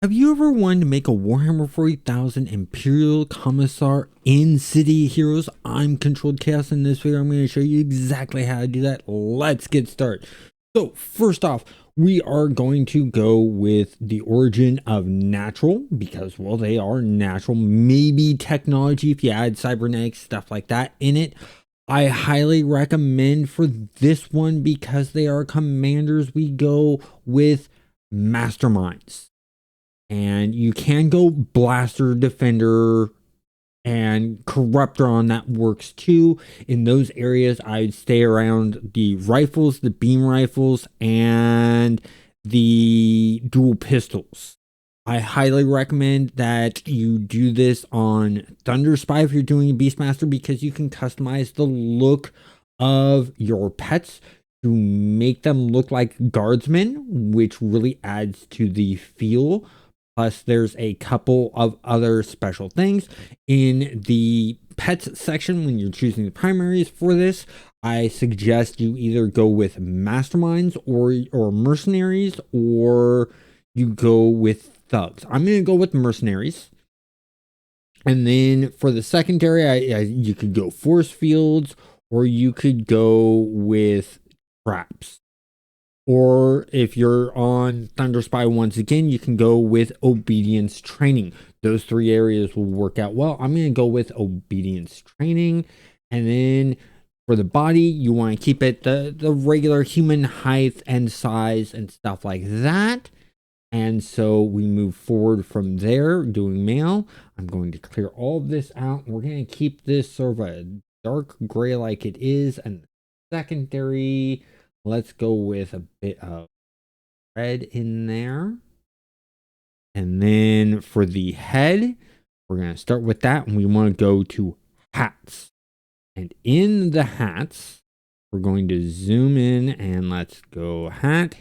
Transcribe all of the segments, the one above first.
Have you ever wanted to make a Warhammer 40,000 Imperial Commissar in City Heroes? I'm Controlled Chaos. In this video, I'm going to show you exactly how to do that. Let's get started. So first off, we are going to go with the origin of natural because, well, they are natural. Maybe technology if you add cybernetics, stuff like that in it. I highly recommend for this one because they are commanders. We go with masterminds. And you can go blaster, defender, and corruptor on that works too. In those areas, I'd stay around the rifles, the beam rifles, and the dual pistols. I highly recommend that you do this on Thunder Spy if you're doing a Beastmaster because you can customize the look of your pets to make them look like guardsmen, which really adds to the feel. Plus, there's a couple of other special things in the pets section when you're choosing the primaries for this. I suggest you either go with masterminds or mercenaries, or you go with thugs. I'm going to go with mercenaries. And then for the secondary, you could go force fields, or you could go with traps. Or if you're on Thunder Spy once again, you can go with obedience training. Those three areas will work out well. I'm going to go with obedience training. And then for the body, you want to keep it the regular human height and size and stuff like that. And so we move forward from there doing male. I'm going to clear all of this out. We're going to keep this sort of a dark gray like it is. And secondary, let's go with a bit of red in there. And then for the head, we're going to start with that. And we want to go to hats. And in the hats, we're going to zoom in and let's go hat.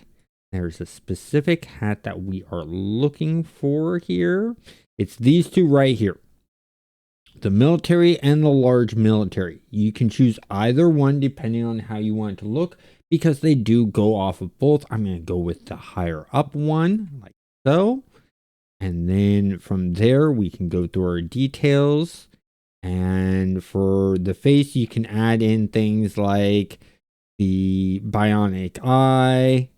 There's a specific hat that we are looking for here. It's these two right here. The military and the large military. You can choose either one depending on how you want it to look because they do go off of both. I'm going to go with the higher up one like so. And then from there, we can go through our details. And for the face, you can add in things like the bionic eye.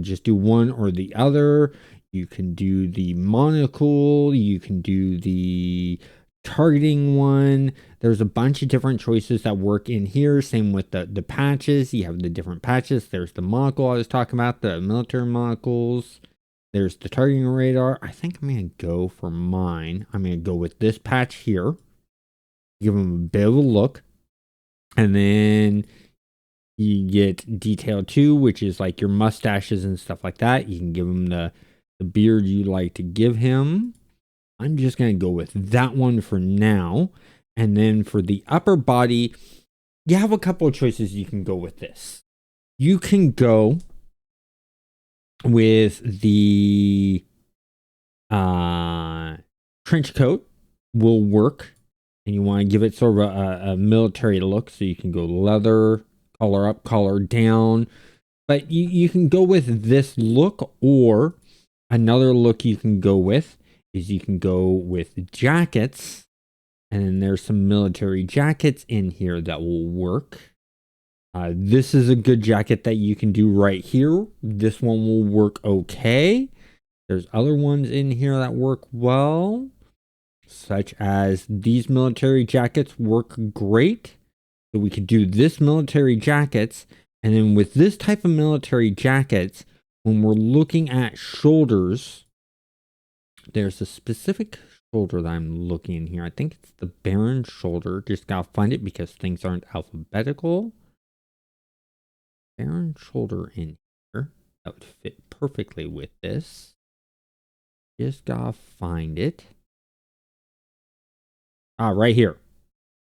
Just do one or the other. You can do the monocle. You can do the targeting one. There's a bunch of different choices that work in here. Same with the patches. You have the different patches. There's the monocle I was talking about, the military monocles. There's the targeting radar. I think I'm going to go for mine. I'm going to go with this patch here. Give them a bit of a look. And then you get detail 2, which is like your mustaches and stuff like that. You can give him the beard you like to give him. I'm just going to go with that one for now. And then for the upper body, you have a couple of choices you can go with this. You can go with the trench coat will work. And you want to give it sort of a military look. So you can go leather, collar up, collar down. But you can go with this look, or another look you can go with is you can go with jackets. And then there's some military jackets in here that will work. This is a good jacket that you can do right here. This one will work okay. There's other ones in here that work well, such as these military jackets work great. So we could do this military jackets. And then with this type of military jackets, when we're looking at shoulders, there's a specific shoulder that I'm looking in here. I think it's the Baron shoulder. Just gotta find it because things aren't alphabetical. Baron shoulder in here. That would fit perfectly with this. Just gotta find it. Right here.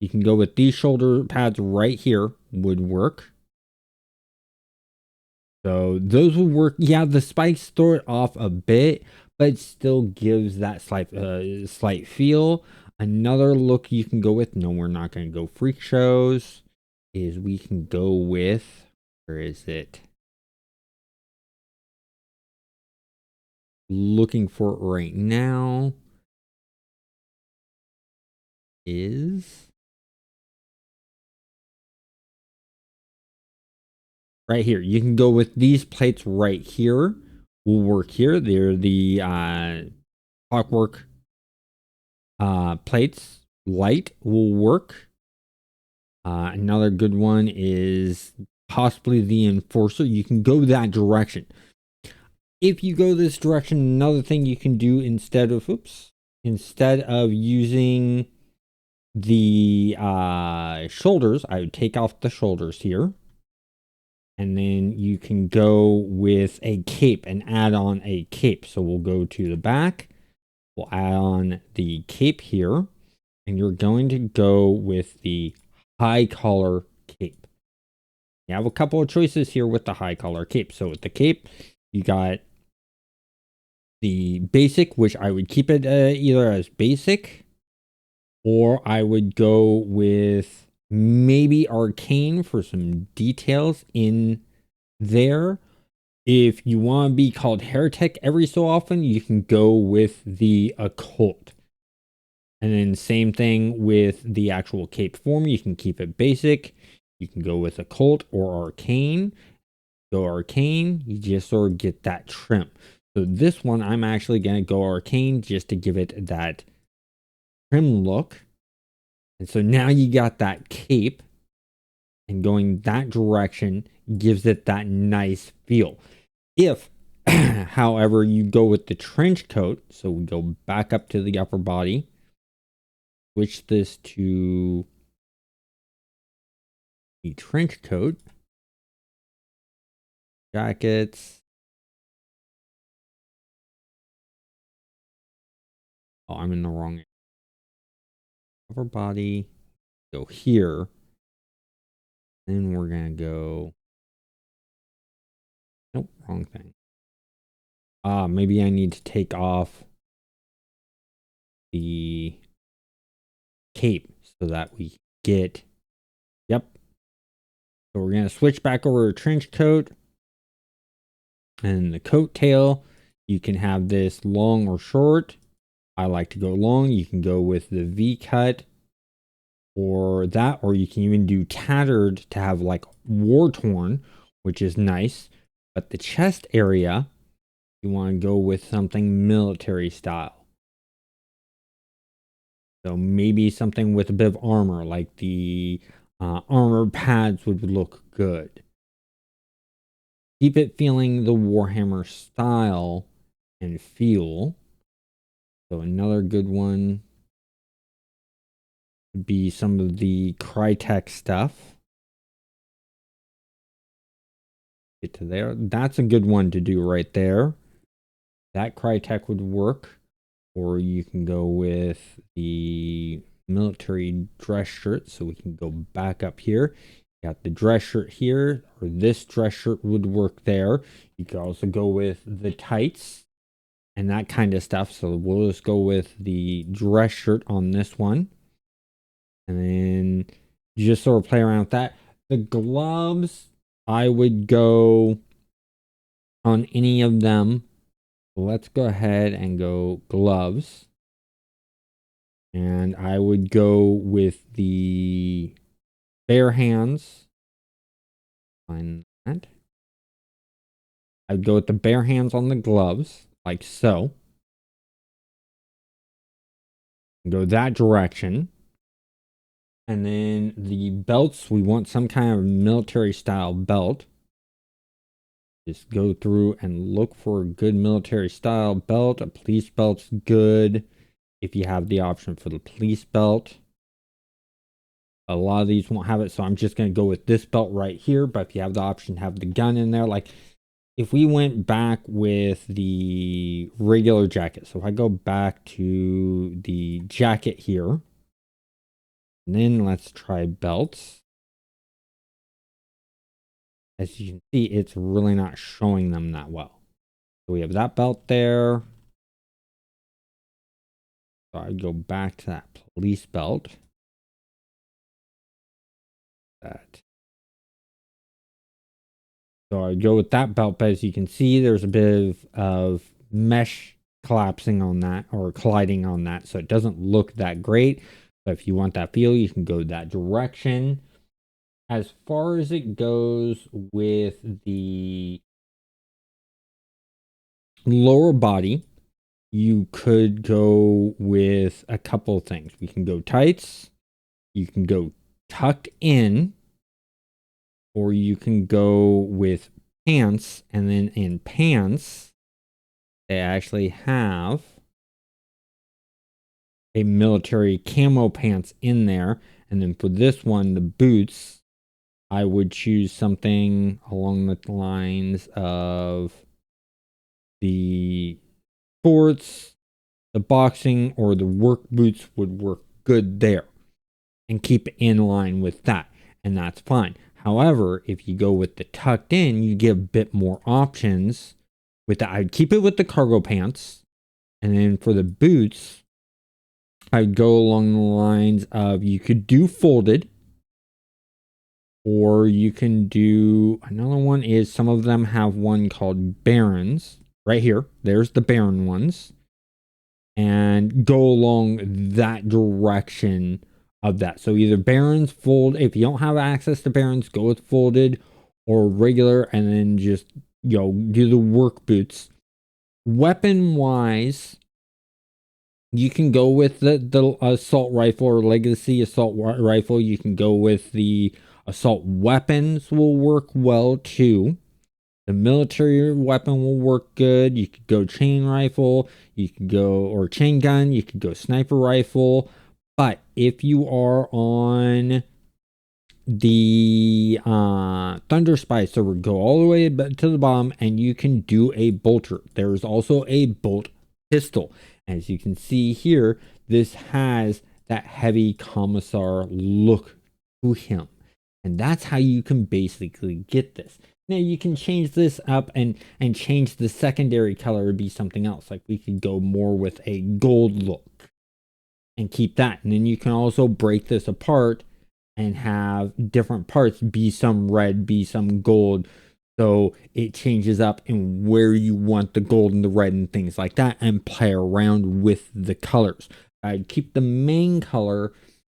You can go with these shoulder pads right here would work. So those would work. Yeah, the spikes throw it off a bit, but it still gives that slight feel. Another look you can go with, no, we're not going to go freak shows, is we can go with, where is it? looking for it right now is right here. You can go with these plates right here. Will work here. They're the clockwork plates. Light will work. Another good one is possibly the enforcer. You can go that direction. If you go this direction, another thing you can do instead of using the shoulders, I would take off the shoulders here. And then you can go with a cape and add on a cape. So we'll go to the back. We'll add on the cape here. And you're going to go with the high collar cape. You have a couple of choices here with the high collar cape. So with the cape, you got the basic, which I would keep it either as basic, or I would go with maybe arcane for some details in there. If you want to be called heretic every so often, you can go with the occult. And then same thing with the actual cape form. You can keep it basic. You can go with occult or arcane. Go arcane, you just sort of get that trim. So this one, I'm actually going to go arcane just to give it that trim look. And so now you got that cape, and going that direction gives it that nice feel. If, however, you go with the trench coat, so we go back up to the upper body, switch this to the trench coat, jackets. Oh, I'm in the wrong area. Upper body, go here. Then we're gonna go. Nope, wrong thing. Maybe I need to take off the cape so that we get. Yep. So we're gonna switch back over to trench coat. And the coat tail, you can have this long or short. I like to go long. You can go with the V cut or that, or you can even do tattered to have like war torn, which is nice. But the chest area, you want to go with something military style. So maybe something with a bit of armor, like the armor pads would look good. Keep it feeling the Warhammer style and feel. So another good one would be some of the Crytek stuff. Get to there. That's a good one to do right there. That Crytek would work. Or you can go with the military dress shirt. So we can go back up here. Got the dress shirt here, or this dress shirt would work there. You could also go with the tights and that kind of stuff. So we'll just go with the dress shirt on this one. And then you just sort of play around with that. The gloves, I would go on any of them. Let's go ahead and go gloves. And I would go with the bare hands. Find that. I'd go with the bare hands on the gloves, like so. Go that direction. And then the belts, we want some kind of military style belt. Just go through and look for a good military style belt. A police belt's good if you have the option for the police belt. A lot of these won't have it, so I'm just going to go with this belt right here. But if you have the option, have the gun in there. Like if we went back with the regular jacket. So if I go back to the jacket here, and then let's try belts. As you can see, it's really not showing them that well. So we have that belt there. So I'd go back to that police belt. That. So I'd go with that belt, but as you can see, there's a bit of mesh collapsing on that or colliding on that, so it doesn't look that great. But if you want that feel, you can go that direction. As far as it goes with the lower body, you could go with a couple of things. We can go tights, you can go tucked in, or you can go with pants. And then in pants, they actually have a military camo pants in there. And then for this one, the boots, I would choose something along the lines of the sports, the boxing, or the work boots would work good there and keep in line with that. And that's fine. However, if you go with the tucked in, you get a bit more options with that. I'd keep it with the cargo pants. And then for the boots, I'd go along the lines of you could do folded, or you can do another one is some of them have one called Barons right here. There's the Baron ones, and go along that direction of that. So either Barons, fold. If you don't have access to Barons, go with folded or regular, and then just, you know, do the work boots. Weapon wise, you can go with the assault rifle or legacy assault rifle. You can go with the assault weapons, will work well too. The military weapon will work good. You could go chain rifle, you could go, or chain gun, you could go sniper rifle. But if you are on the Thunder Spy server, go all the way to the bottom and you can do a bolter. There's also a bolt pistol. As you can see here, this has that heavy commissar look to him. And that's how you can basically get this. Now you can change this up and change the secondary color to be something else. Like we could go more with a gold look and keep that. And then you can also break this apart and have different parts, be some red, be some gold. So it changes up in where you want the gold and the red and things like that, and play around with the colors. I'd keep the main color,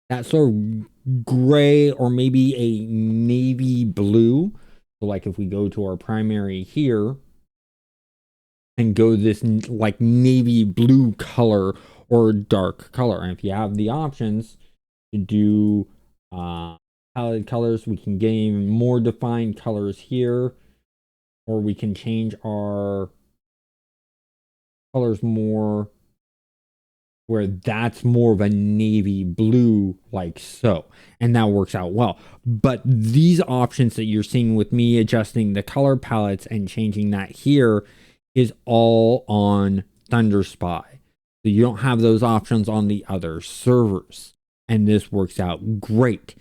that sort of gray or maybe a navy blue. So like if we go to our primary here and go this like navy blue color or dark color. And if you have the options to do palette colors, we can get even more defined colors here. Or we can change our colors more where that's more of a navy blue, like so. And that works out well. But these options that you're seeing with me adjusting the color palettes and changing that here is all on Thunder Spy. So you don't have those options on the other servers. And this works out great.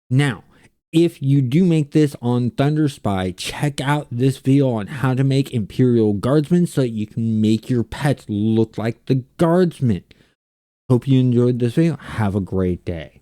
Now, if you do make this on Thunder Spy, check out this video on how to make Imperial Guardsmen so that you can make your pets look like the Guardsmen. Hope you enjoyed this video. Have a great day.